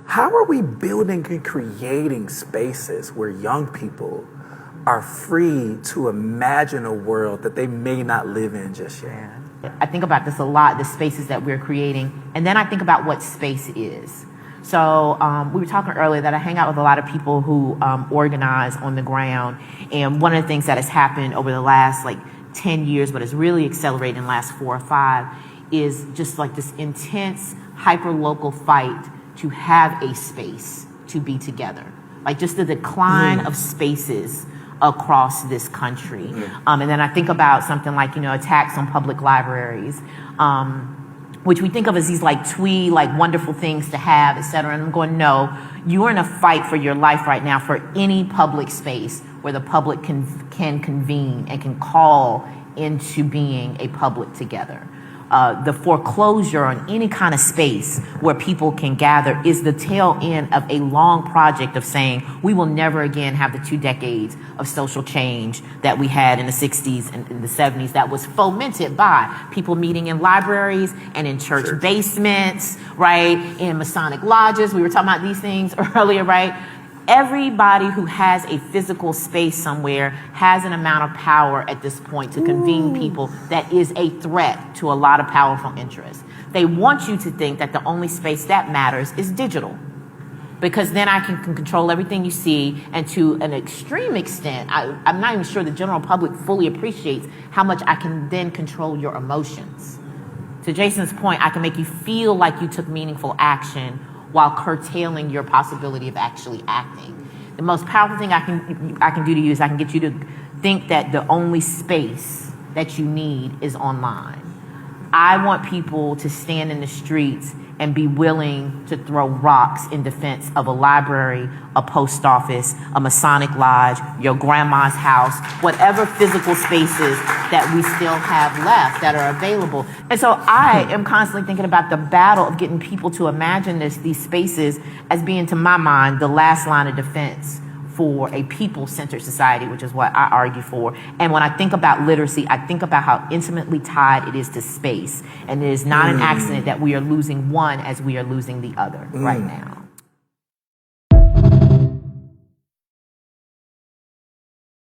How are we building and creating spaces where young people are free to imagine a world that they may not live in just yet? I think about this a lot, the spaces that we're creating, and then I think about what space is. So we were talking earlier that I hang out with a lot of people who organize on the ground, and one of the things that has happened over the last 10 years, but has really accelerated in the last 4 or 5, is just this intense, hyper-local fight to have a space to be together. Just the decline of spaces across this country. And then I think about something like, attacks on public libraries, which we think of as these twee, wonderful things to have, et cetera. And I'm going, no, you're in a fight for your life right now for any public space where the public can convene and can call into being a public together. The foreclosure on any kind of space where people can gather is the tail end of a long project of saying we will never again have the 2 decades of social change that we had in the 60s and in the 70s that was fomented by people meeting in libraries and in church basements, right? In Masonic lodges. We were talking about these things earlier, right? Everybody who has a physical space somewhere has an amount of power at this point to convene people that is a threat to a lot of powerful interests. They want you to think that the only space that matters is digital, because then I can control everything you see, and to an extreme extent, I'm not even sure the general public fully appreciates how much I can then control your emotions. To Jason's point, I can make you feel like you took meaningful action while curtailing your possibility of actually acting. The most powerful thing I can do to you is I can get you to think that the only space that you need is online. I want people to stand in the streets and be willing to throw rocks in defense of a library, a post office, a Masonic lodge, your grandma's house, whatever physical spaces that we still have left that are available. And so I am constantly thinking about the battle of getting people to imagine these spaces as being, to my mind, the last line of defense for a people-centered society, which is what I argue for. And when I think about literacy, I think about how intimately tied it is to space. And it is not an accident that we are losing one as we are losing the other right now.